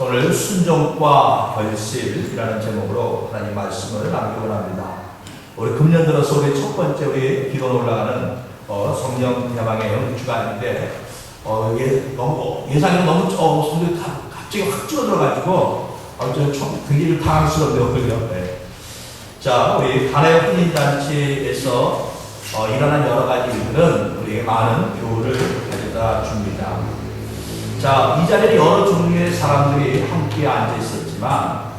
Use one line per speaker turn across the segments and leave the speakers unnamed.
오늘 순종과 결실이라는 제목으로 하나님 말씀을 나누기 원합니다. 우리 금년 들어서 우리 첫 번째 우리 기도로 올라가는 성령 대방의 주간인데 너무 예상이 너무 성경이 갑자기 확 줄어들어가지고 좀 굉장히 당황스럽네요. 네. 자, 우리 가나의 혼인잔치에서 일어난 여러 가지 일들은 우리에게 많은 교훈을 가져다 줍니다. 자, 이 자리에 여러 종류의 사람들이 함께 앉아 있었지만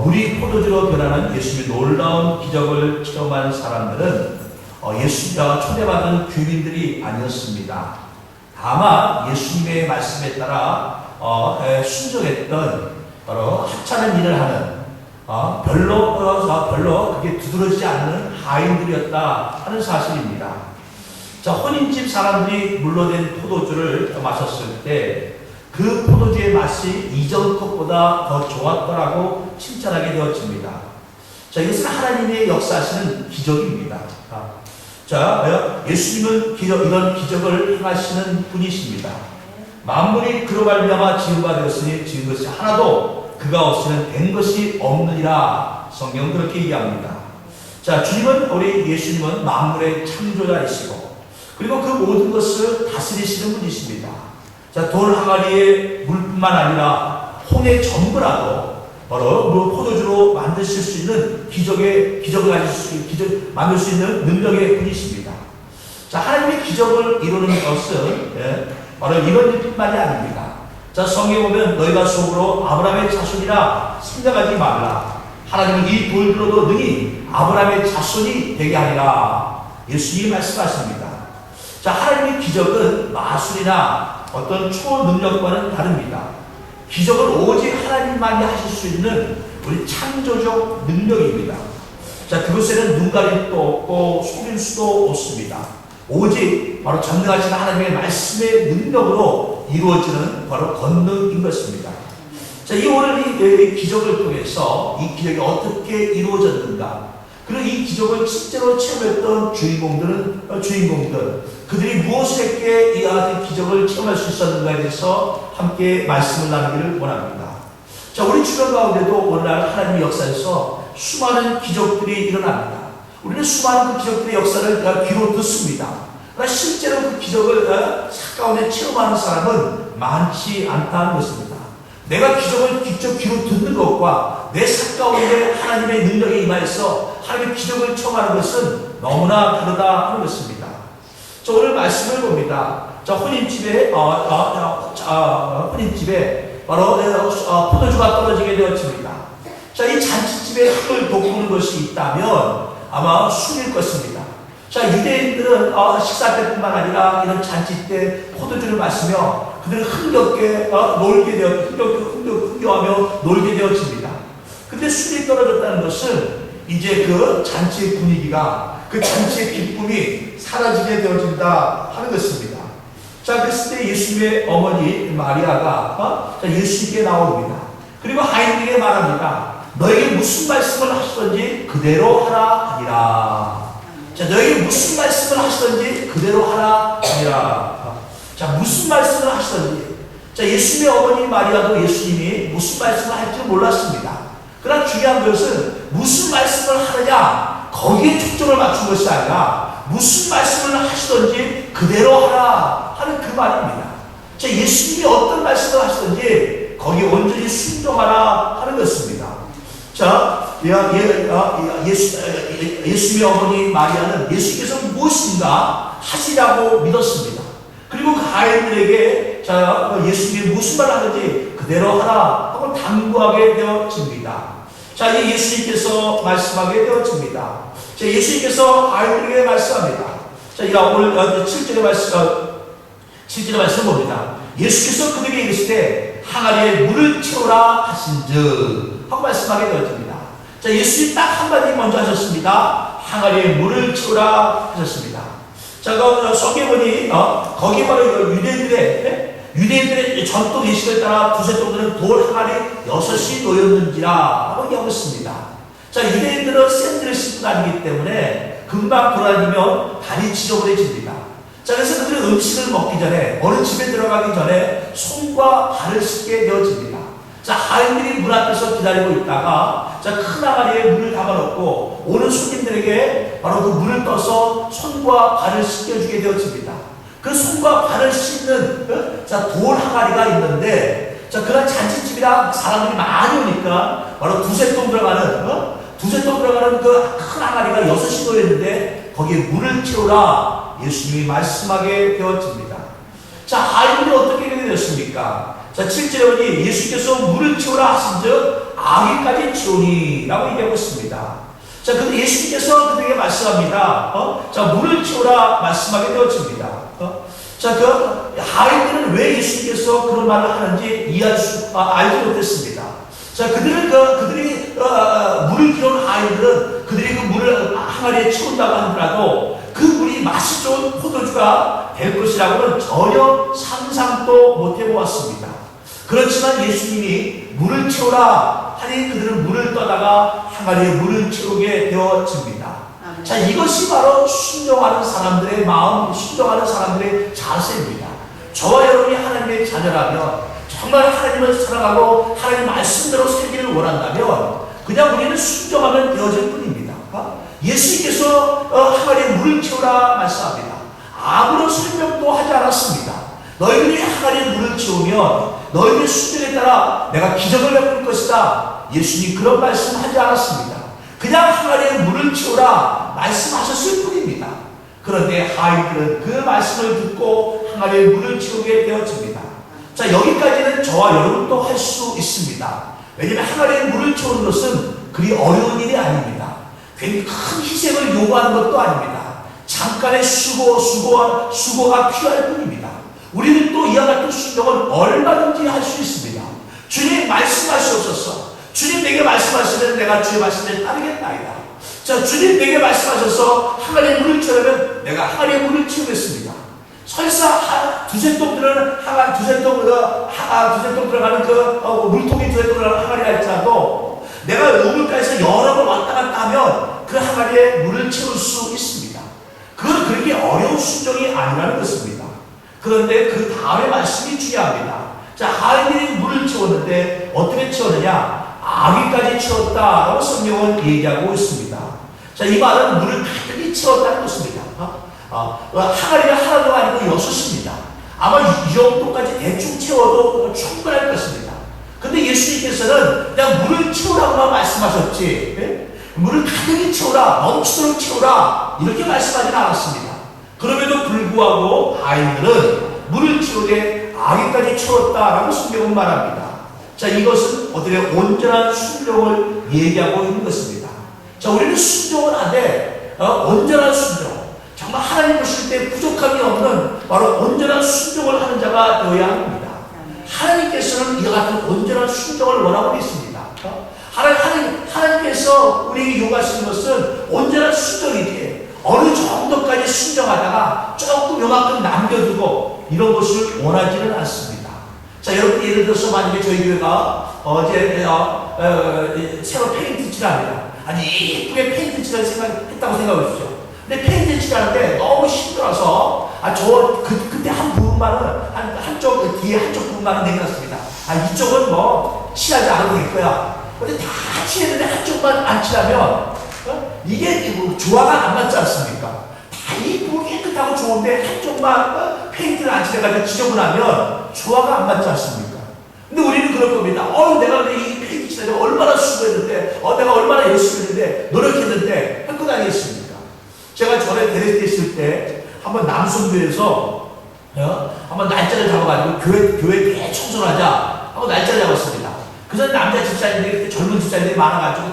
물이 포도주로 변하는 예수님의 놀라운 기적을 체험한 사람들은 예수님과 초대받은 귀빈들이 아니었습니다. 다만 예수님의 말씀에 따라 순종했던 바로 하찮은 일을 하는 별로 그게 두드러지지 않는 하인들이었다 하는 사실입니다. 자, 혼인집 사람들이 물러낸 포도주를 마셨을 때 그 포도주의 맛이 이전 것보다 더 좋았더라고 칭찬하게 되어집니다. 자, 이것은 하나님의 역사하시는 기적입니다. 자, 예수님은 이런 기적을 행하시는 분이십니다. 만물이 그로 말미암아 지은 바 되었으니 지은 것이 하나도 그가 없이는 된 것이 없느니라. 성경은 그렇게 얘기합니다. 자, 우리 예수님은 만물의 창조자이시고 그리고 그 모든 것을 다스리시는 분이십니다. 자, 돌 항아리의 물뿐만 아니라 홍의 전부라도 바로 포도주로 만드실 수 있는 기적을 만들 수 있는 능력의 분이십니다. 자, 하나님의 기적을 이루는 것은 바로 이런 일뿐만이 아닙니다. 자, 성경에 보면 너희가 속으로 아브라함의 자손이라 생각하지 말라. 하나님은 이 돌들로도 능히 아브라함의 자손이 되게 하리라. 예수님이 말씀하십니다. 자, 하나님의 기적은 마술이나 어떤 초능력과는 다릅니다. 기적은 오직 하나님만이 하실 수 있는 우리 창조적 능력입니다. 자, 그것에는 눈 가릴 수도 없고 속일 수도 없습니다. 오직 바로 전능하신 하나님의 말씀의 능력으로 이루어지는 바로 권능인 것입니다. 자, 오늘 이 기적을 통해서 이 기적이 어떻게 이루어졌는가, 그리고 이 기적을 실제로 체험했던 주인공들, 그들이 무엇을 했기에 이 기적을 체험할 수 있었는가에 대해서 함께 말씀을 나누기를 원합니다. 자, 우리 주변 가운데도 오늘날 하나님의 역사에서 수많은 기적들이 일어납니다. 우리는 수많은 그 기적들의 역사를 귀로 듣습니다. 그러나 실제로 그 기적을 가운데 체험하는 사람은 많지 않다는 것입니다. 내가 기적을 직접 귀로 듣는 것과 내 삶 가운데 하나님의 능력에 임하여서 하나님의 기적을 체험하는 것은 너무나 다르다 하는 것입니다. 자, 오늘 말씀을 봅니다. 자, 혼인집에 바로 포도주가 떨어지게 되었습니다. 자, 이 잔치집에 흙을 돋구는 것이 있다면 아마 술일 것입니다. 자, 유대인들은 식사 때뿐만 아니라 이런 잔치 때 포도주를 마시며 그들은 흥겹게 흥겨하며 놀게 되어집니다. 근데 술이 떨어졌다는 것은 이제 그 잔치의 분위기가, 그 잔치의 기쁨이 사라지게 되어진다 하는 것입니다. 자, 그랬을 때 예수님의 어머니 마리아가 예수님께 나옵니다. 그리고 하인에게 말합니다. 너에게 무슨 말씀을 하시던지 그대로 하라 하니라. 자, 너에게 무슨 말씀을 하시던지 그대로 하라 하니라. 자, 무슨 말씀을 하시던지. 자, 예수님의 어머니 마리아도 예수님이 무슨 말씀을 할지 몰랐습니다. 그러나 중요한 것은 무슨 말씀을 하느냐, 거기에 초점을 맞춘 것이 아니라 무슨 말씀을 하시던지 그대로 하라 하는 그 말입니다. 자, 예수님이 어떤 말씀을 하시던지 거기에 온전히 순종하라 하는 것입니다. 자, 예수님의 어머니 마리아는 예수님께서 무엇인가 하시라고 믿었습니다. 그리고 그 아이들에게 예수님이 무슨 말을 하는지 그대로 하라 하고 당부하게 되어집니다. 자, 이제 예수님께서 말씀하게 되어집니다. 자, 예수님께서 아이들에게 말씀합니다. 자, 오늘 7절의 말씀 봅니다. 예수께서 그들에게 이르시되 항아리에 물을 채우라 하신즉 하고 말씀하게 되어집니다. 자, 예수님 딱 한마디 먼저 하셨습니다. 항아리에 물을 채우라 하셨습니다. 자, 성경에 보니 거기 바로 유대인들의 전통 예식을 따라 두세 정도는 돌 항아리 6이 놓였는지라 하고 얘기하고 있습니다. 자, 유대인들은 샌들을 신고 다니기 때문에 금방 돌아다니면 발이 지저분해집니다. 자, 그래서 그들은 음식을 먹기 전에, 어느 집에 들어가기 전에 손과 발을 씻게 되어집니다. 자, 하인들이 문 앞에서 기다리고 있다가 자, 큰 항아리에 물을 담아놓고 오는 손님들에게 바로 그 물을 떠서 손과 발을 씻겨주게 되어집니다. 그 손과 발을 씻는 자, 돌 항아리가 있는데 자, 그런 잔치집이라 사람들이 많이 오니까 바로 두세 통 들어가는 그 큰 항아리가 6이 놓였는데 거기에 물을 채우라 예수님이 말씀하게 되어집니다. 자, 하인들이 어떻게 되었습니까? 자, 7절에 보니 예수께서 물을 채우라 하신즉 아기까지 채우니 라고 얘기하고 있습니다. 자, 근데 예수님께서 그들에게 말씀합니다. 자, 물을 채우라 말씀하게 되어집니다. 자, 그 하인들은 왜 예수님께서 그런 말을 하는지 알지 못했습니다. 자, 그들이 물을 기르는 하인들은 그들이 그 물을 항아리에 채운다고 하더라도 그 물이 맛이 좋은 포도주가 될 것이라고는 전혀 상상도 못 해보았습니다. 그렇지만 예수님이 물을 채우라 하니 그들은 물을 떠다가 항아리에 물을 채우게 되어집니다. 자, 이것이 바로 순종하는 사람들의 마음, 순종하는 사람들의 자세입니다. 저와 여러분이 하나님의 자녀라면 정말 하나님을 사랑하고 하나님 말씀대로 살기를 원한다면 그냥 우리는 순종하면 되어질 뿐입니다. 예수님께서 항아리에 물을 채우라 말씀합니다. 아무런 설명도 하지 않았습니다. 너희들이 항아리에 물을 채우면 너희들의 순종에 따라 내가 기적을 베풀 것이다. 예수님 그런 말씀하지 않았습니다. 그냥 항아리에 물을 채우라 말씀하셨을 뿐입니다. 그런데 하인들은 그 말씀을 듣고 항아리에 물을 채우게 되어집니다. 자, 여기까지는 저와 여러분도 할 수 있습니다. 왜냐하면 항아리에 물을 채우는 것은 그리 어려운 일이 아닙니다. 괜히 큰 희생을 요구하는 것도 아닙니다. 잠깐의 수고가 필요할 뿐입니다. 우리는 또 이와 같은 순종을 얼마든지 할 수 있습니다. 주님 말씀하시옵소서. 주님 내게 말씀하시면 내가 주의 말씀에 따르겠나이다. 자, 주님 내게 말씀하셔서 항아리에 물을 채우면 내가 항아리에 물을 채우겠습니다. 설사 두세 통 들어가는 물통이 두세 통 들어가는 항아리가 있더라도 내가 우물가에서 여러 번 왔다 갔다 하면 그 항아리에 물을 채울 수 있습니다. 그건 그렇게 어려운 순종이 아니라는 것입니다. 그런데 그 다음에 말씀이 중요합니다. 자, 하인들이 물을 채웠는데 어떻게 채웠느냐? 아기까지 채웠다라고 성경은 얘기하고 있습니다. 자, 이 말은 물을 가득히 채웠다는 것입니다. 항아리가 하나도 아니고 6입니다. 아마 이 정도까지 대충 채워도 충분할 것입니다. 근데 예수님께서는 그냥 물을 채우라고만 말씀하셨지, 물을 가득히 채우라, 넘치도록 채우라, 이렇게 말씀하지는 않았습니다. 그럼에도 불구하고 하인들은 물을 채우되 아기까지 채웠다라고 성경은 말합니다. 자, 이것은 어떻게 온전한 순종을 얘기하고 있는 것입니다. 자, 우리는 순종을 하되 온전한 순종, 정말 하나님 보실 때 부족함이 없는 바로 온전한 순종을 하는 자가 되어야 합니다. 하나님께서는 이와 같은 온전한 순종을 원하고 있습니다. 하나님께서 우리에게 요구하시는 것은 온전한 순종이지 어느 정도까지 순종하다가 조금 요만큼 남겨두고 이런 것을 원하지는 않습니다. 자, 여러분 예를 들어서 만약에 저희 교회가 어제 새로 페인트 칠합니다. 아주 예쁘게 페인트 칠을 했다고 생각해 주십시오. 근데 페인트 칠하는데 너무 힘들어서 그때 한 부분만은 한쪽 뒤에 한쪽 부분만은 내놨습니다. 이쪽은 뭐 칠하지 않아도 될 거야. 근데 다 칠했는데 한쪽만 안 칠하면 이게 조화가 안 맞지 않습니까? 다 이쁘고 깨끗하고 좋은데 한쪽만 페인트를 안 칠해가지고 지저분하면 조화가 안 맞지 않습니까? 근데 우리는 그럴 겁니다. 내가 이 페인트 칠하려고 얼마나 수고했는데, 내가 얼마나 열심히 했는데, 노력했는데 할 것 아니겠습니까? 제가 전에 대례 있을 때 한번 남성교회에서 한번 날짜를 잡아가지고 교회 대청소를 하자 하고 날짜를 잡았습니다. 그래서 남자 집사님들이 젊은 집사님들이 많아가지고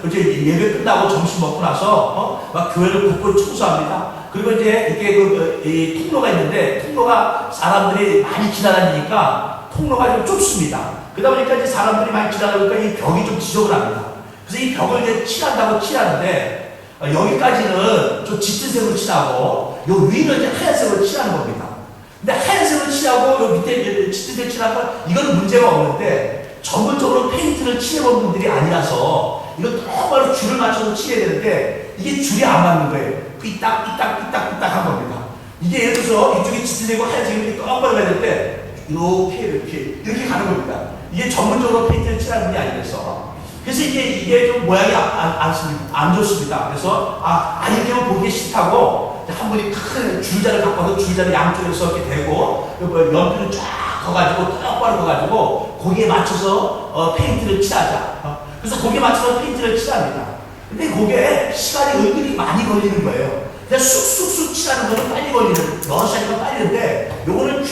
이제 예배 끝나고 점심 먹고 나서 막 교회를 곳곳 청소합니다. 그리고 이제 이렇게 이 통로가 있는데 통로가 사람들이 많이 지나다니니까 통로가 좀 좁습니다. 그러다 보니까 이제 사람들이 많이 지나다니까 이 벽이 좀 지저분합니다. 그래서 이 벽을 이제 칠한다고 칠하는데 여기까지는 좀 짙은 색으로 칠하고 요 위는 이제 하얀색으로 칠하는 겁니다. 근데 하얀색으로 칠하고 요 밑에 짙은 색 칠하는 건 이건 문제가 없는데 전문적으로 페인트를 칠해본 분들이 아니라서 이거 똑바로 줄을 맞춰서 칠해야 되는데 이게 줄이 안 맞는 거예요. 삐딱삐딱 한 겁니다. 이게 예를 들어서 이쪽에 짙은 색이고 하얀색이 똑바로 가야 될 때 이렇게 가는 겁니다. 이게 전문적으로 페인트를 칠하는 분이 아니라서. 그래서 이게 좀 모양이 안 좋습니다. 그래서, 이렇게 하면 보기 싫다고, 한 분이 큰 줄자를 갖고 와서 줄자를 양쪽에서 이렇게 대고, 연필을 쫙 거가지고, 똑바로 거가지고, 거기에 맞춰서, 페인트를 칠하자. 그래서 거기에 맞춰서 페인트를 칠합니다. 근데 그게 시간이 은근히 많이 걸리는 거예요. 그냥 쑥쑥쑥 칠하는 거는 빨리 걸리는, 여러 시간이면 빨리는데, 요거는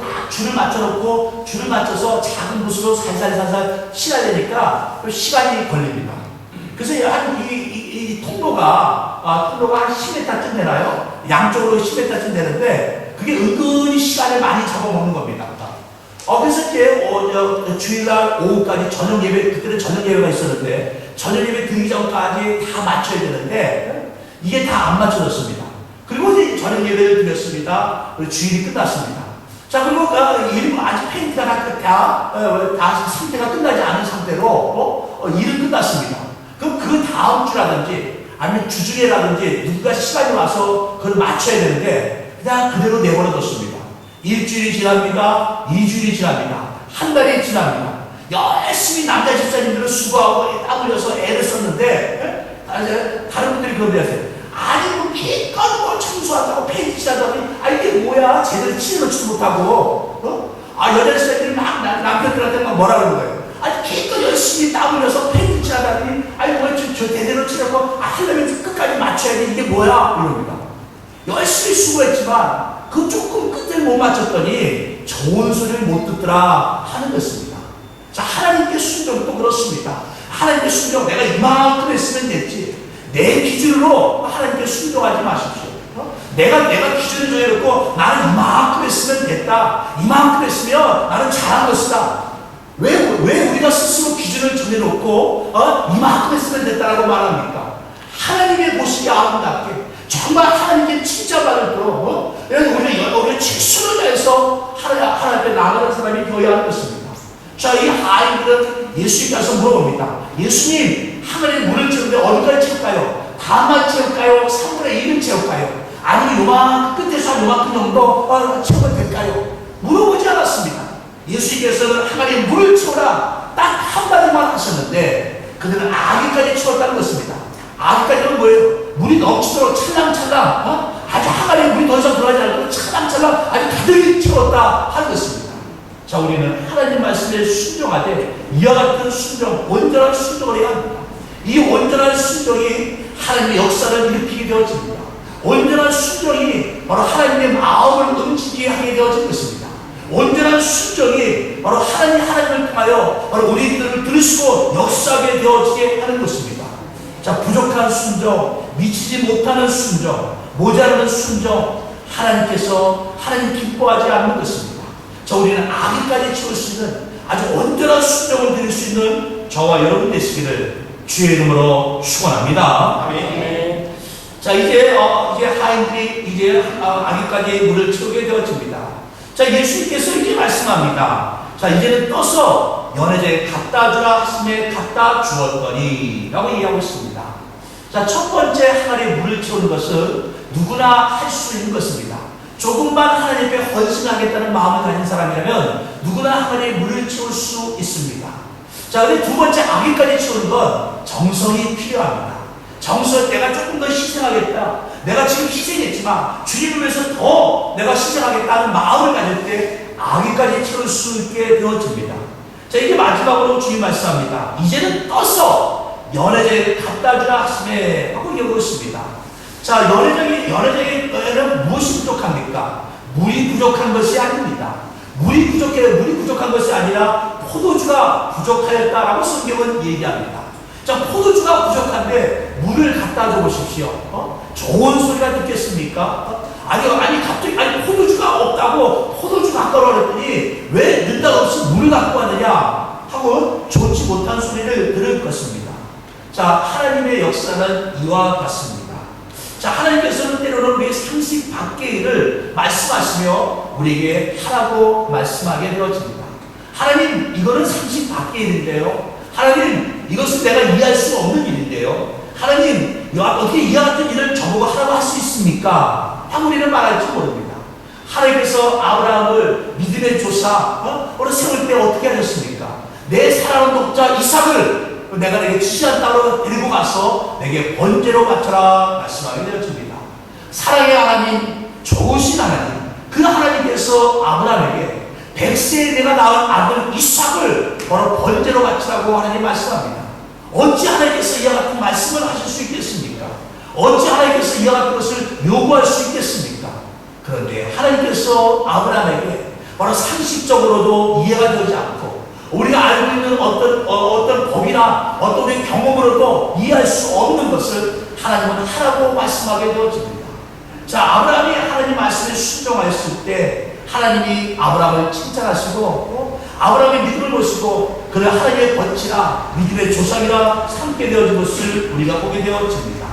딱 줄을 맞춰놓고, 줄을 맞춰서 작은 붓으로 살살살살 칠해야 되니까, 시간이 걸립니다. 그래서 이 통로가 한 10m쯤 되나요? 양쪽으로 10m쯤 되는데, 그게 은근히 시간을 많이 잡아먹는 겁니다. 그래서 이제, 주일날 오후까지 저녁 예배, 그때는 저녁 예배가 있었는데, 저녁 예배 드리기 전까지 다 맞춰야 되는데, 이게 다 안 맞춰졌습니다. 그리고 이제 저녁 예배를 드렸습니다. 그리고 주일이 끝났습니다. 자, 그리고 아직 페인트가 다 상태가 끝나지 않은 상태로 일은 끝났습니다. 그럼 그 다음 주라든지 아니면 주중에라든지 누군가 시간이 와서 그걸 맞춰야 되는데 그냥 그대로 내버려뒀습니다. 일주일이 지납니다. 2주일이 지납니다. 한 달이 지납니다. 열심히 남자 집사님들은 수고하고 땀 흘려서 애를 썼는데 다른 분들이 그런데 하세요. 아니 뭐 기껏 뭐 청소한다고 페인트 칠하더니 이게 뭐야 제대로 칠해놓지도 못하고 여자 집사님들이 막 남편들한테 막 뭐라 그러는 거예요. 기껏 열심히 땀 흘려서 페인트 칠하더니 뭐야 저 제대로 칠하고 하려면 끝까지 맞춰야 돼 이게 뭐야 이럽니다. 열심히 수고했지만 그 조금 끝을 못 맞췄더니 좋은 소리를 못 듣더라 하는 것입니다. 자, 하나님께 순종도 그렇습니다. 하나님께 순종 내가 이만큼 했으면 됐지. 내 기준으로 하나님께 순종하지 마십시오. 내가 기준을 정해놓고 나는 이만큼 했으면 됐다. 이만큼 했으면 나는 잘한 것이다. 왜 우리가 스스로 기준을 정해놓고 이만큼 했으면 됐다라고 말합니까? 하나님의 모습이 아름답게 정말 하나님께 칭찬받을 거 우리가 최선을 다해서 하나님 앞에 나아가는 사람이 되어야 하는 것입니다. 자, 이 하인들은 예수님께서 물어봅니다. 예수님, 하늘에 물을 채우는데 어디까지 채울까요? 다만 채울까요? 3분의 1은 채울까요? 아니면 요만큼 끝에서 한 요만큼 정도 채우면 될까요? 물어보지 않았습니다. 예수님께서는 하늘에 물을 채우라 딱 한마디만 하셨는데 그들은 아기까지 채웠다는 것입니다. 아기까지는 뭐예요? 물이 넘치도록 찰랑찰랑 아주 항아리에 물이 더 이상 들어가지 않고 찰랑찰랑 아주 가득히 채웠다 하는 것입니다. 자, 우리는 하나님 말씀에 순종하되 이와 같은 순종, 온전한 순종을 해야 합니다. 이 온전한 순종이 하나님의 역사를 일으키게 되어집니다. 온전한 순종이 바로 하나님의 마음을 움직이게 하게 되어진 것입니다. 온전한 순종이 바로 하나님을 통하여 바로 우리들을 들으시고 역사하게 되어지게 하는 것입니다. 자, 부족한 순종, 미치지 못하는 순종, 모자라는 순종, 하나님 기뻐하지 않는 것입니다. 자, 우리는 아기까지 채울 수 있는 아주 온전한 순종을 드릴 수 있는 저와 여러분 되시기를 주의 이름으로 축원합니다. 아멘. 자, 이제 하인들이 아기까지 물을 채우게 되어집니다. 자, 예수님께서 이렇게 말씀합니다. 자, 이제는 떠서 연회장에 갖다 주라 하심에 갖다 주었더니 라고 얘기하고 있습니다. 자, 첫 번째 항아리에 물을 채우는 것은 누구나 할 수 있는 것입니다. 조금만 하나님께 헌신하겠다는 마음을 가진 사람이라면 누구나 항아리에 물을 채울 수 있습니다. 자, 근데 두 번째 아기까지 채우는 건 정성이 필요합니다. 내가 조금 더 희생하겠다. 내가 지금 희생했지만 주님을 위해서 더 내가 희생하겠다는 마음을 가질 때 아기까지 채울 수 있게 되어집니다. 자, 이제 마지막으로 주님 말씀합니다. 이제는 떠서 연회장에 갖다 주라 하심에 하고 얘기하고 있습니다. 자, 연회장에는 무엇이 부족합니까? 물이 부족한 것이 아닙니다. 물이 부족한 것이 아니라 포도주가 부족하였다라고 성경은 얘기합니다. 자, 포도주가 부족한데 물을 갖다 줘 보십시오. 좋은 소리가 듣겠습니까? 갑자기 포도주가 없다고 포도주 갖고 오라 그랬더니 왜 느닷없이 물을 갖고 왔느냐 하고 좋지 못한 소리를 들을 것입니다. 자, 하나님의 역사는 이와 같습니다. 자, 하나님께서는 때로는 우리의 상식 밖의 일을 말씀하시며 우리에게 하라고 말씀하게 되어집니다. 하나님, 이거는 상식 밖의 일인데요. 하나님, 이것은 내가 이해할 수 없는 일인데요. 하나님, 어떻게 이와 같은 일을 저보고 하라고 할 수 있습니까? 하고 우리는 말할지 모릅니다. 하나님께서 아브라함을 믿음의 조사, 세울 때 어떻게 하셨습니까? 내 사랑하는 독자 이삭을 내가 내게 지시한 땅으로 데리고 가서 내게 번제로 바쳐라 말씀하게 되어집니다. 사랑의 하나님, 좋으신 하나님, 그 하나님께서 아브라함에게 100세에 내가 낳은 아들 이삭을 바로 번제로 바치라고 하나님 말씀합니다. 어찌 하나님께서 이와 같은 말씀을 하실 수 있겠습니까? 어찌 하나님께서 이와 같은 것을 요구할 수 있겠습니까? 그런데 하나님께서 아브라함에게 바로 상식적으로도 이해가 되지 않고 우리가 알고 있는 어떤 법이나 어떤 우리 경험으로도 이해할 수 없는 것을 하나님은 하라고 말씀하게 되어집니다. 자, 아브라함이 하나님 말씀에 순종하였을 때 하나님이 아브라함을 칭찬하시고 아브라함의 믿음을 보시고 그를 하나님의 번치라 믿음의 조상이라 삼게 되어진 것을 우리가 보게 되어집니다.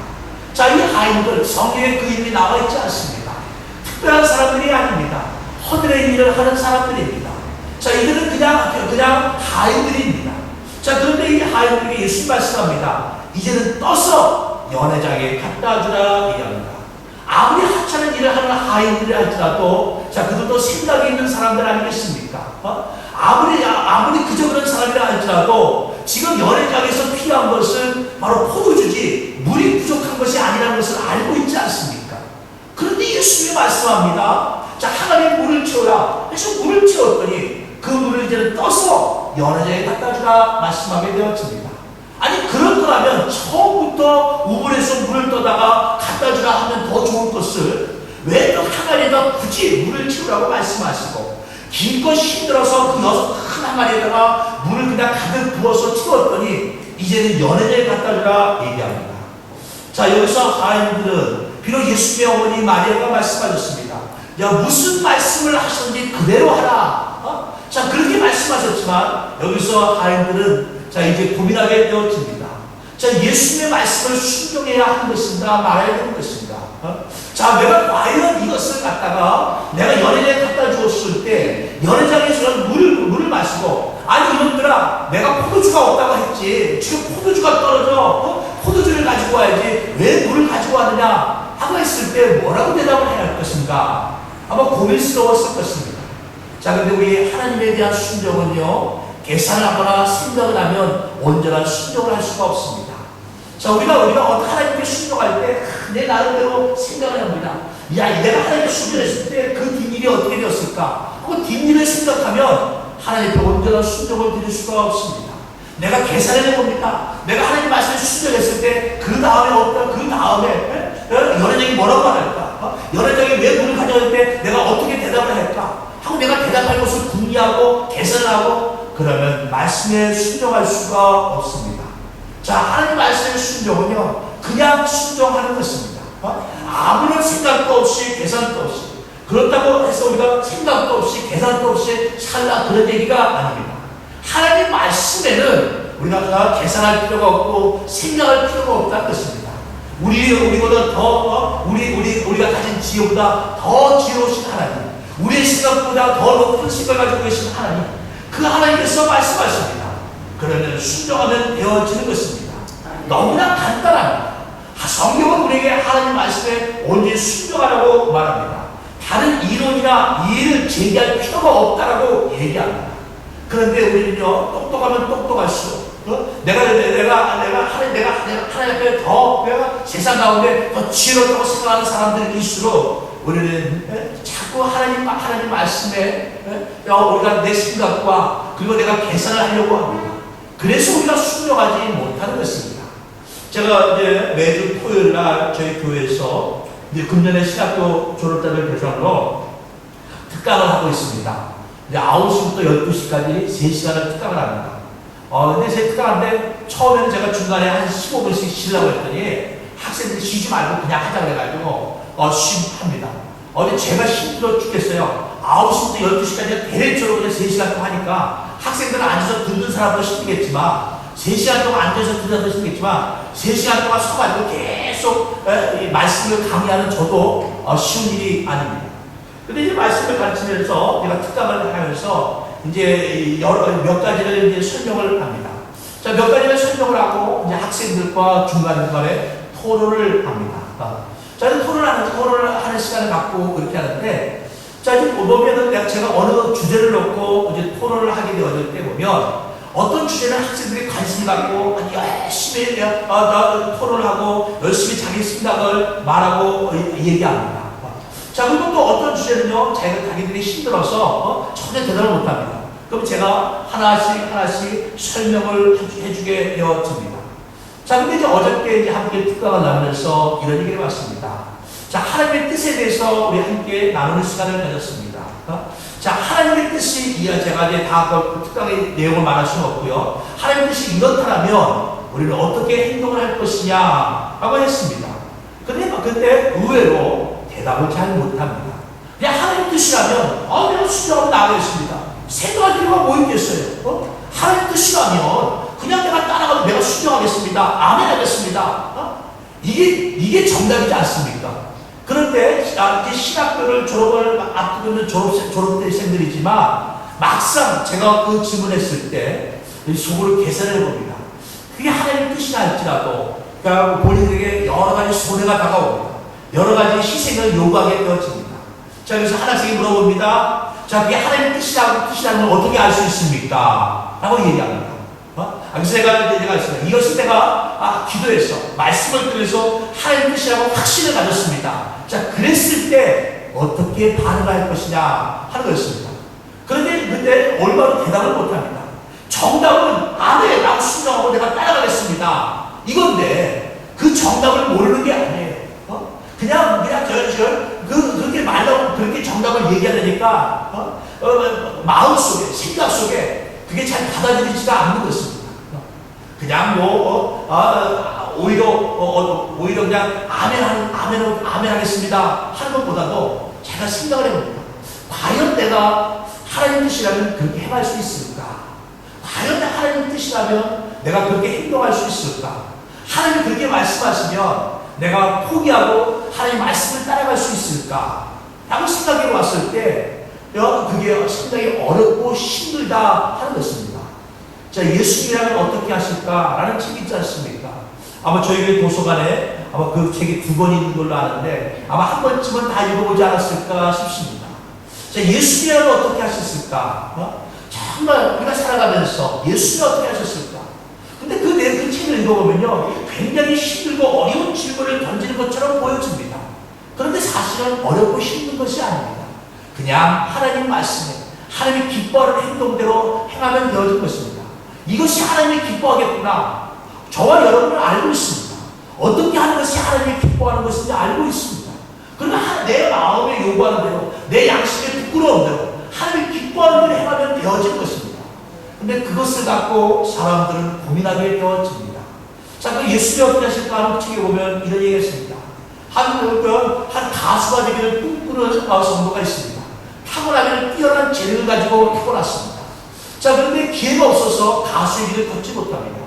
자, 이 하인들 성경에 그 이름이 나와 있지 않습니다. 특별한 사람들이 아닙니다. 허들의 일을 하는 사람들입니다. 자, 이들은 그냥 하인들입니다. 자, 그런데 이 하인들에게 예수님 말씀합니다. 이제는 떠서 연회장에 갖다 주라 얘기합니다. 아무리 하찮은 일을 하는 하인들이 할지라도 자, 그들도 생각이 있는 사람들 아니겠습니까? 아무리 그저 그런 사람이라 할지라도 지금 연회장에서 필요한 것은 바로 포도주지 물이 부족한 것이 아니라는 것을 알고 있지 않습니까? 그런데 예수님이 말씀합니다. 자, 하나님 물을 채우라 해서 물을 채웠더니 그 물을 이제는 떠서 연회장에 갖다 주라 말씀하게 되었습니다. 아니, 그럴 거라면 처음부터 우물에서 물을 떠다가 갖다 주라 하면 더 좋은 것을 왜 또 항아리에다 굳이 물을 채우라고 말씀하시고 길껏 힘들어서 그 6큰 항아리에다가 물을 그냥 가득 부어서 채웠더니 이제는 연회장에 갖다 주라 얘기합니다. 자, 여기서 하인들은 비록 예수님의 어머니 마리아가 말씀하셨습니다. 야, 무슨 말씀을 하셨는지 그대로 하라. 자, 그렇게 말씀하셨지만 여기서 하인들은 자, 이제 고민하게 되어집니다. 자, 예수님의 말씀을 순종해야 하는 것인가 말아야 하는 것인가? 자, 내가 과연 이것을 갖다가 내가 연회장에 갖다 주었을 때 연회장에서 물을 마시고 아니 이놈들아 내가 포도주가 없다고 했지 지금 포도주가 떨어져 포도주를 가지고 와야지 왜 물을 가지고 왔느냐 하고 했을 때 뭐라고 대답을 해야 할 것인가? 아마 고민스러웠을 것입니다. 자, 근데 우리 하나님에 대한 순종은요 계산을 하거나 생각을 하면 온전한 순종을 할 수가 없습니다. 자, 우리가 하나님께 순종할 때 내 나름대로 생각을 합니다. 야, 내가 하나님께 순종했을 때 그 뒷일이 어떻게 되었을까? 그 뒷일을 생각하면 하나님께 온전한 순종을 드릴 수가 없습니다. 내가 계산을 해봅니다. 내가 하나님 말씀에 순종했을 때 그 다음에 연회장이 뭐라고 말할까? 연회장이 왜 물을 가져갈 때 내가 어떻게 대답을 할까? 하고 내가 대답할 것을 궁리하고 계산을 하고 그러면 말씀에 순종할 수가 없습니다. 자, 하나님 말씀의 순종은요 그냥 순종하는 것입니다. 아무런 생각도 없이 계산도 없이 그렇다고 해서 우리가 생각도 없이 계산도 없이 살라 그런 얘기가 아닙니다. 하나님 말씀에는 우리가 계산할 필요가 없고 생각할 필요가 없다는 것입니다. 우리보다 더 우리가 가진 지혜보다 더 지혜로우신 하나님, 우리의 생각보다 더 높은 생각을 가지고 계신 하나님, 그 하나님께서 말씀하십니다. 그러면 순종하면 되어지는 것입니다. 너무나 간단합니다. 성경은 우리에게 하나님 말씀에 온전히 순종하라고 말합니다. 다른 이론이나 이해를 제기할 필요가 없다라고 얘기합니다. 그런데 우리는요 똑똑하면 똑똑할수록 내가 하나님 앞에 더 내가 세상 가운데 더 지혜롭다고 생각하는 사람들일수록 우리는 자꾸 하나님 말씀에 우리가 내 생각과 그리고 내가 계산을 하려고 합니다. 그래서 우리가 순종하지 못하는 것입니다. 제가 이제 매주 토요일 날 저희 교회에서 이제 금년에 신학교 졸업자들 대상으로 특강을 하고 있습니다. 이제 9시부터 12시까지 3시간을 특강을 합니다. 근데 제 특강하는데 처음에는 제가 중간에 한 15분씩 쉬려고 했더니 학생들이 쉬지 말고 그냥 하자 그래가지고 합니다. 근데 제가 힘들어 죽겠어요. 9시부터 12시까지 대략적으로 그냥 3시간 동안 하니까 학생들은 앉아서 듣는 사람도 힘들겠지만 3시간 동안 앉아서 듣는 사람도 힘들겠지만 3시간 동안 서가지고 계속 말씀을 강의하는 저도 쉬운 일이 아닙니다. 근데 이제 말씀을 가르치면서 내가 특강을 하면서 이제 몇 가지를 이제 설명을 합니다. 자, 몇 가지를 설명을 하고 이제 학생들과 중간중간에 토론을 합니다. 자, 토론을 하는 시간을 갖고 그렇게 하는데, 자, 이제 보면은 제가 어느 주제를 놓고 이제 토론을 하게 되어질 때 보면, 어떤 주제는 학생들이 관심 갖고 열심히 토론을 하고 열심히 자기 생각을 말하고 얘기합니다. 자, 그리고 또 어떤 주제는요, 자기들이 힘들어서 전혀 대답을 못합니다. 그럼 제가 하나씩 설명을 해주게 되어집니다. 자, 근데 이제 어저께 이제 함께 특강을 나누면서 이런 얘기를 봤습니다. 자, 하나님의 뜻에 대해서 우리 함께 나누는 시간을 가졌습니다. 자, 하나님의 뜻이, 제가 이제 다 그 특강의 내용을 말할 수는 없고요. 하나님의 뜻이 이렇다면 우리는 어떻게 행동을 할 것이냐 라고 했습니다. 근데 의외로 대답을 잘 못합니다. 그냥 하나님의 뜻이라면, 내가 순종하고 나가겠습니다. 생각할 필요가 뭐 있겠어요? 하나님의 뜻이라면, 그냥 내가 따라가도 내가 순종하겠습니다. 아멘 하겠습니다. 이게 정답이지 않습니까? 그런데 이제 신학교를 졸업을 앞두고 있는 졸업생들이지만 막상 제가 그 질문했을 때 속으로 계산해 봅니다. 그게 하나님의 뜻이라 할지라도 그러니까 본인에게 여러 가지 손해가 다가옵니다. 여러 가지 희생을 요구하게 되어집니다. 자, 그래서 하나씩 물어봅니다. 자, 그게 하나님의 뜻이라는 걸 어떻게 알 수 있습니까? 라고 얘기합니다. 그래서 제가 있습니다. 이것을 내가 기도해서 말씀을 통해서 하나님의 뜻이라고 확신을 가졌습니다. 자, 그랬을 때 어떻게 반응할 것이냐 하는 것입니다. 그런데 올바로 대답을 못합니다. 정답은 아멘 라고 순종하고 내가 따라가겠습니다. 이건데 그 정답을 모르는 게 아니에요. 그냥 그렇게 말하고 그렇게 정답을 얘기하려니까 마음속에 생각 속에 그게 잘 받아들이지가 않는 것입니다. 그냥 오히려 그냥 아멘 하겠습니다 하는 것보다도 제가 생각을 해봅니다. 과연 내가 하나님 뜻이라면 그렇게 해갈 수 있을까? 과연 하나님 뜻이라면 내가 그렇게 행동할 수 있을까? 하나님이 그렇게 말씀하시면 내가 포기하고 하나님 말씀을 따라갈 수 있을까? 라고 생각해 봤을 때 그게 상당히 어렵고 힘들다 하는 것입니다. 자, 예수님이라면 어떻게 하실까라는 책이 있지 않습니까? 아마 저희 교회 도서관에 아마 그 책이 2권 있는 걸로 아는데 아마 한 번쯤은 다 읽어보지 않았을까 싶습니다. 자, 예수님이라면 어떻게 하셨을까? 정말 우리가 살아가면서 예수님이 어떻게 하셨을까? 근데 그 책을 읽어보면요, 굉장히 힘들고 어려운 질문을 던지는 것처럼 보여집니다. 그런데 사실은 어렵고 힘든 것이 아닙니다. 그냥 하나님 말씀에 하나님이 기뻐하는 행동대로 행하면 되어진 것입니다. 이것이 하나님이 기뻐하겠구나. 저와 여러분은 알고 있습니다. 어떻게 하는 것이 하나님이 기뻐하는 것인지 알고 있습니다. 그러나 내 마음에 요구하는 대로, 내 양심에 부끄러운 대로 하나님이 기뻐하는 대로 행하면 되어진 것입니다. 근데 그것을 갖고 사람들은 고민하게 되어집니다. 자, 그 예수님이 어떻게 하실까 하는 책에 보면 이런 얘기가 있습니다. 한 가수가 되기를 꿈꾸는 성도가 있습니다. 타고나기를 뛰어난 재능을 가지고 타고났습니다. 자, 그런데 기회가 없어서 가수의 길을 걷지 못합니다.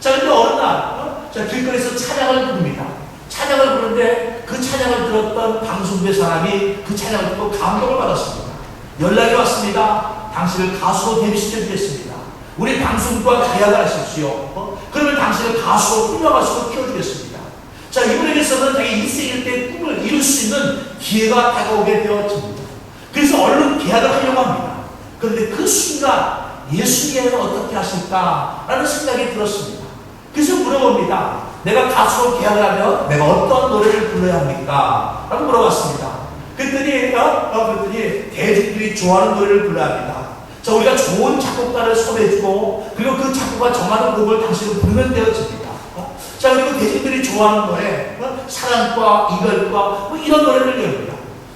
자, 그런데 어느 날, 길거리에서 찬양을 부릅니다. 찬양을 부르는데 그 찬양을 들었던 방송국의 사람이 그 찬양을 듣고 감동을 받았습니다. 연락이 왔습니다. 당신을 가수로 데뷔시켜 주겠습니다. 우리 방송국과 계약을 하십시오. 그러면 당신을 가수로 훌륭한 가수로 키워주겠습니다. 자, 이분에게서는 자기 인생일 때 꿈을 이룰 수 있는 기회가 다가오게 되어집니다. 그래서 얼른 계약을 하려고 합니다. 그런데 그 순간 예수님은 어떻게 하실까라는 생각이 들었습니다. 그래서 물어봅니다. 내가 가수로 계약을 하면 내가 어떤 노래를 불러야 합니까? 라고 물어봤습니다. 그랬더니 대중들이 좋아하는 노래를 불러야 합니다. 자, 우리가 좋은 작곡가를 섭외해주고 그리고 그 작곡가 정하는 곡을 당신은 부르면 되어집니다. 자, 그리고 대중들이 좋아하는 노래, 사랑과 이별과 이런 노래를 냅니다.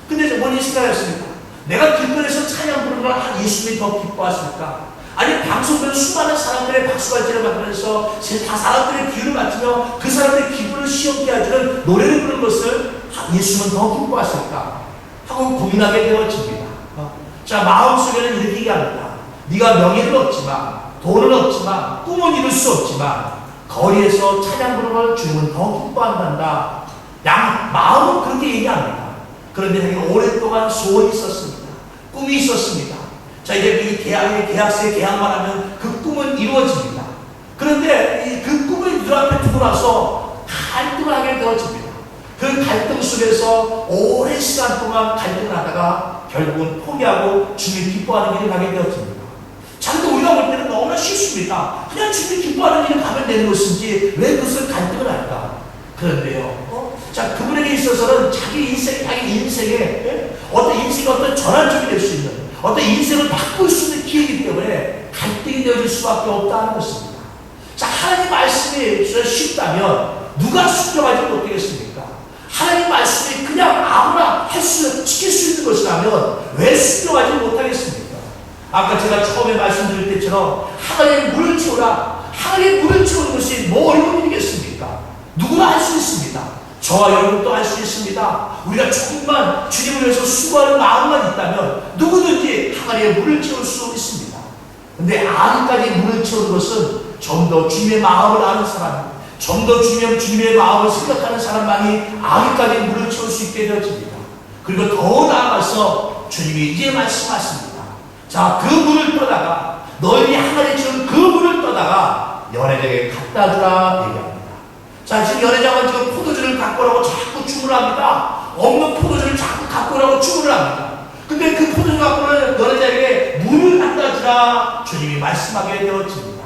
근데 본인이 생각했습니다. 내가 길거리에서 찬양 부르는 걸 예수님이 더 기뻐하실까? 아니, 방송된 수많은 사람들의 박수갈채를 받으면서 다 사람들의 기운을 맞추며 그 사람들의 기분을 시원케 해주는 노래를 부르는 것을 예수님은 더 기뻐하실까? 하고 고민하게 되어집니다. 자, 마음속에는 이렇게 얘기합니다. 네가 명예는 없지만, 돈은 없지만, 꿈은 이룰 수 없지만 거리에서 찬양 부르는 걸 주님은 더 기뻐한단다. 마음은 그렇게 얘기합니다. 그런데 자기는 오랫동안 소원이 있었습니다. 꿈이 있었습니다. 자, 이제 계약서에 계약만 하면 그 꿈은 이루어집니다. 그런데 그 꿈을 눈앞에 두고 나서 갈등을 하게 되어집니다. 그 갈등 속에서 오랜 시간 동안 갈등을 하다가 결국은 포기하고 주님이 기뻐하는 길을 가게 되어집니다. 자, 근데 우리가 볼 때는 너무나 얼마나 쉽습니까? 그냥 주님이 기뻐하는 일을 가면 되는 것인지 왜 그것을 갈등을 할까? 그런데요. 자, 그분에게 있어서는 자기 인생에 어떤 인생의 어떤 전환점이 될 수 있는 어떤 인생을 바꿀 수 있는 기회이기 때문에 갈등이 되어질 수밖에 없다는 것입니다. 자, 하나님 말씀이 쉽다면 누가 순종하지 못하겠습니까? 하나님 말씀이 그냥 아무나 지킬 수 있는 것이라면 왜 순종하지 못하겠습니까? 아까 제가 처음에 말씀드릴 때처럼 하나님의 물을 채우라. 하나님의 물을 채우는 것이 뭐 어려운 일이겠습니까? 누구나 할 수 있습니다. 저와 여러분도 할 수 있습니다. 우리가 조금만 주님을 위해서 수고하는 마음만 있다면 누구든지 하나님의 물을 채울 수 있습니다. 근데 아직까지 물을 채우는 것은 좀 더 주님의 마음을 아는 사람, 좀 더 주님의 마음을 생각하는 사람만이 아직까지 물을 채울 수 있게 되어집니다. 그리고 더 나아가서 주님이 이제 말씀하십니다. 자, 그 물을 떠다가 너희들이 하나님 채운 그 물을 떠다가 연회장에 갖다 주라 얘기합니다. 자, 지금 연회장은 지금 포도주를 갖고 오라고 자꾸 주문을 합니다. 없는 포도주를 자꾸 갖고 오라고 주문을 합니다. 근데 그 포도주 갖고 오는 연회장에게 물을 갖다 주라 주님이 말씀하게 되어집니다.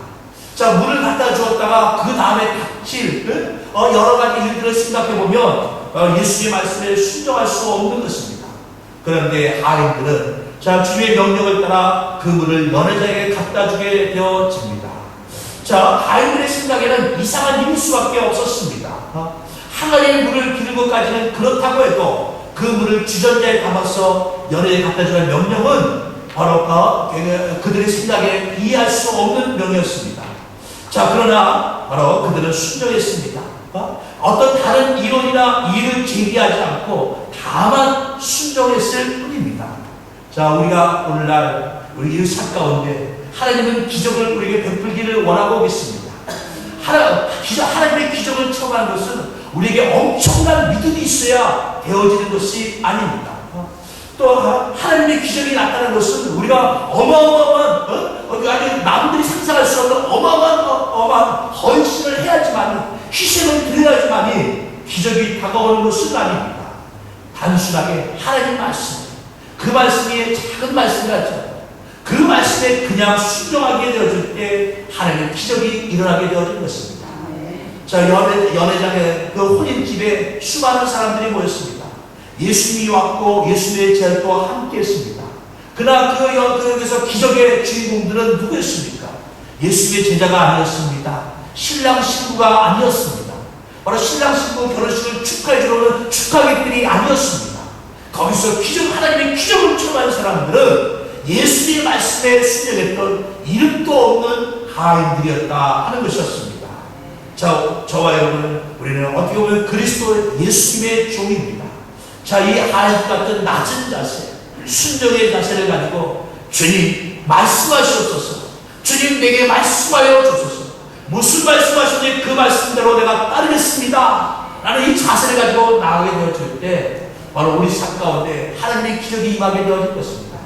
자, 물을 갖다 주었다가 그 다음에 닥칠 여러 가지 일들을 생각해보면 예수의 말씀에 순종할 수 없는 것입니다. 그런데 하인들은 자, 주님의 명령을 따라 그 물을 연회장에게 갖다 주게 되어집니다. 자, 하인들의 생각에는 이상한 일일 수밖에 없었습니다. 하나님의 물을 기는 것까지는 그렇다고 해도 그 물을 주전자에 담아서 연회장에 갖다 주는 명령은 바로 그들의 생각에 이해할 수 없는 명이었습니다. 자, 그러나 바로 그들은 순종했습니다. 어떤 다른 이론이나 이유를 제기하지 않고 다만 순종했을 뿐입니다. 자, 우리가 오늘날 우리 일상 가운데 하나님은 기적을 우리에게 베풀기를 원하고 계십니다. 하나님의 기적을 체험하는 것은 우리에게 엄청난 믿음이 있어야 되어지는 것이 아닙니다. 또 하나님의 기적이 나타나는 것은 우리가 어마어마한 아니 남들이 상상할 수 없는 어마어마한 헌신을 해야지만, 희생을 드려야지만이 기적이 다가오는 것은 아닙니다. 단순하게 하나님 말씀, 그 말씀이 작은 말씀이라죠. 그 말씀에 그냥 순종하게 되어질 때 하나님의 기적이 일어나게 되어진 것입니다. 자, 연회장에 그 혼인집에 수많은 사람들이 모였습니다. 예수님이 왔고 예수님의 제자도 함께 했습니다. 그러나 여기서 기적의 주인공들은 누구였습니까? 예수님의 제자가 아니었습니다. 신랑 신부가 아니었습니다. 바로 신랑 신부 결혼식을 축하해주러 오는 축하객들이 아니었습니다. 거기서 하나님의 기적을 체험하는 사람들은 예수님의 말씀에 순종했던 이름도 없는 하인들이었다 하는 것이었습니다. 자, 저와 여러분, 우리는 어떻게 보면 그리스도 예수님의 종입니다. 자, 이 하인 같은 낮은 자세, 순종의 자세를 가지고 주님 말씀하시옵소서, 주님 내게 말씀하여 주소서, 무슨 말씀하시는지 그 말씀대로 내가 따르겠습니다 라는 이 자세를 가지고 나가게 되어질 때 바로 우리 삶 가운데 하나님의 기적이 임하게 되어질 것입니다.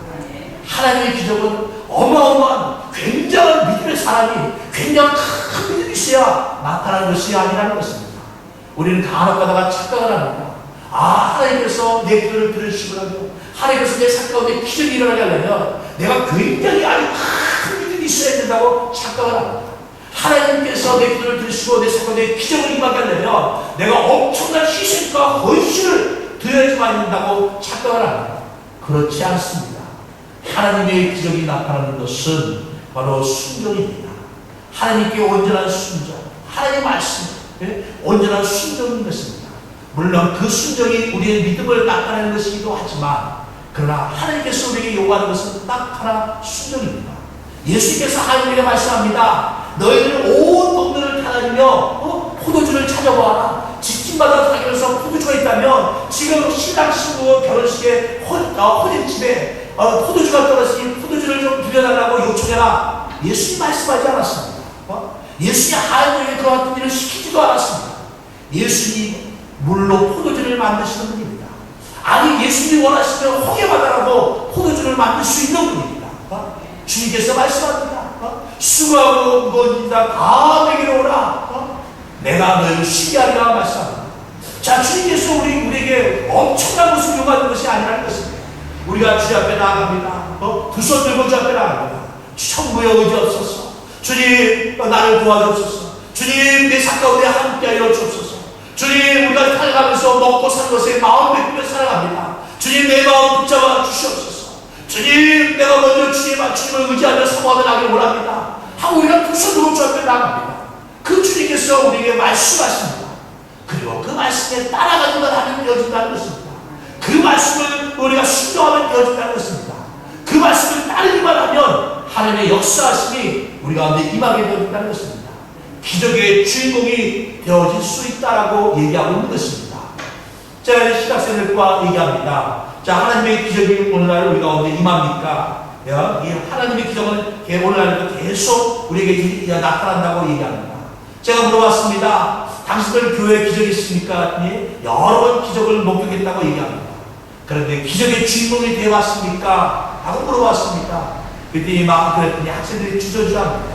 하나님의 기적은 어마어마한 굉장한 믿음의 사람이 굉장히 큰 믿음이 있어야 나타나는 것이 아니라는 것입니다. 우리는 간혹 가다가 착각을 합니다. 하나님께서 내 기도를 들으시고라도 하나님께서 내 삶 가운데 기적이 일어나게 하려면 내가 굉장히 아주 큰 믿음이 있어야 된다고 착각을 합니다. 하나님께서 내 기도를 들으시고 내 삶 가운데 기적을 임하게 하려면 내가 엄청난 희생과 헌신을 드려야지만 된다고 착각을 합니다. 그렇지 않습니다. 하나님의 기적이 나타나는 것은 바로 순종입니다. 하나님께 온전한 순종, 하나님 말씀, 온전한 순종인 것입니다. 물론 그 순종이 우리의 믿음을 나타내는 것이기도 하지만, 그러나 하나님께서 우리에게 요구하는 것은 딱 하나, 순종입니다. 예수님께서 하나님에게 말씀합니다. 너희들은 온 동네를 타다니며 포도주를 찾아보아라. 집집마다 다니면서 포도주가 있다면 지금 신랑 신부 결혼식에 혼인집에 포도주가 떨어지니 포도주를 좀 부려달라고 요청해라. 예수님 말씀하지 않았습니다. 예수님 하나님에게 그와 같은 일을 시키지도 않았습니다. 예수님 물로 포도주를 만드시는 분입니다. 아니, 예수님이 원하시면 홍해바다라도 포도주를 만들 수 있는 분입니다. 주님께서 말씀합니다. 수고하고 무거운 일다 다 내게로 오라. 내가 너희를 쉬게 하리라 말씀합니다. 자, 주님께서 우리에게 엄청난 것을 요구하는 것이 아니라는 것입니다. 우리가 주 앞에 나아갑니다. 두 손 들고 주 앞에 나아갑니다. 천부에 의지없어서 주님, 나를 도와주옵소서. 주님, 내 삶 가운데 함께하여 주옵소서. 주님, 우리가 살아가면서 먹고 사는 것에 마음 베풀며 살아갑니다. 주님, 내 마음 붙잡아 주시옵소서. 주님, 내가 먼저 주님을 의지하며 사모하며 나기를 원합니다 하고 우리가 두 손으로 주 앞에 나갑니다. 그 주님께서 우리에게 말씀하십니다. 그리고 그 말씀에 따라가기만 하면 되어진다는 것입니다. 그 말씀을 우리가 순종하면 되어진다는 것입니다. 그 말씀을 따르기만 하면 하나님의 역사하심이 우리 가운데 임하게 되어진다는 것입니다. 기적의 주인공이 되어질 수 있다라고 얘기하고 있는 것입니다. 자, 신학생들과 얘기합니다. 자, 하나님의 기적이 오늘날 우리 가운데 임합니까? 이 하나님의 기적은 오늘날도 계속 우리에게 나타난다고 얘기합니다. 제가 물어봤습니다. 당신들 교회에 기적이 있습니까? 여러 번 기적을 목격했다고 얘기합니다. 그런데 기적의 주인공이 되어왔습니까? 하고 물어봤습니다. 그랬더니 막 그랬더니 학생들이 주저주저합니다.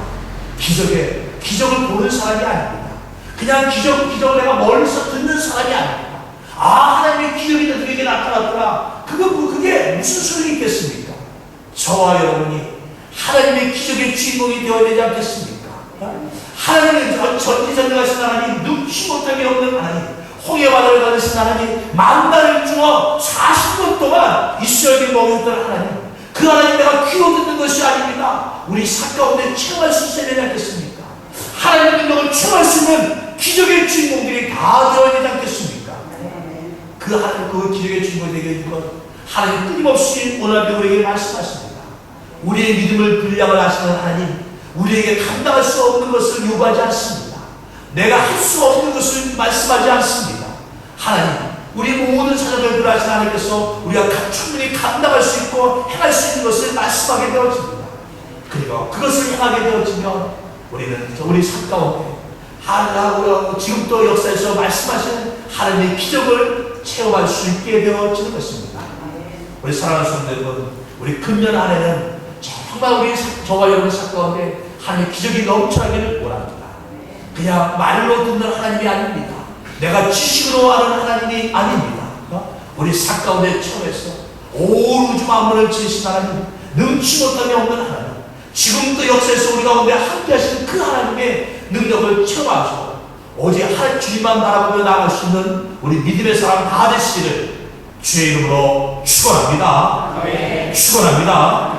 기적을 보는 사람이 아닙니다. 그냥 기적을 내가 멀리서 듣는 사람이 아닙니다. 하나님의 기적이 누구에게 나타났구나. 그게 무슨 소용이 있겠습니까? 저와 여러분이 하나님의 기적의 주인공이 되어야 되지 않겠습니까? 하나님은 전지전능하신 하나님, 눈치 못하게 없는 하나님, 홍해바다를 가르신 하나님, 만나를 주어 40년 동안 이스라엘이 먹였던 하나님, 그 하나님 내가 귀로 듣는 것이 아닙니다. 우리 삶 가운데 체험할 수 있어야 되지 않겠습니까? 하나님의 능력을 체험할 수 있는 기적의 주인공들이 다 되어야 되지 않겠습니까? 그 기적의 주인공이 되게 된 것, 하나님 끊임없이 오늘도 우리에게 말씀하십니다. 우리의 믿음을 분량을 하시는 하나님, 우리에게 감당할 수 없는 것을 요구하지 않습니다. 내가 할 수 없는 것을 말씀하지 않습니다. 하나님, 우리 모든 사정을 하신 하나님께서 우리가 충분히 감당할 수 있고 행할 수 있는 것을 말씀하게 되어집니다. 그리고 그것을 행하게 되어지면 우리는 우리 삶 가운데 지금도 역사에서 말씀하시는 하나님의 기적을 체험할 수 있게 되어지는 것입니다. 우리 사랑하는 성도 여러분, 우리 금년 한 해는 정말 저와 여러분의 삶 가운데 하나님의 기적이 넘쳐나기를 원합니다. 그냥 말로 듣는 하나님이 아닙니다. 내가 지식으로 아는 하나님이 아닙니다. 우리 삶 가운데 체험해서 온 우주 만물을 지으신 하나님, 능치 못함이 없는 하나님, 지금도 역사에서 우리 가운데 함께 하시는 그 하나님의 능력을 체험하시고 오직 한 주님만 바라보며 나아갈 수 있는 우리 믿음의 사람 다 되시기를 주의 이름으로 축원합니다. 축원합니다.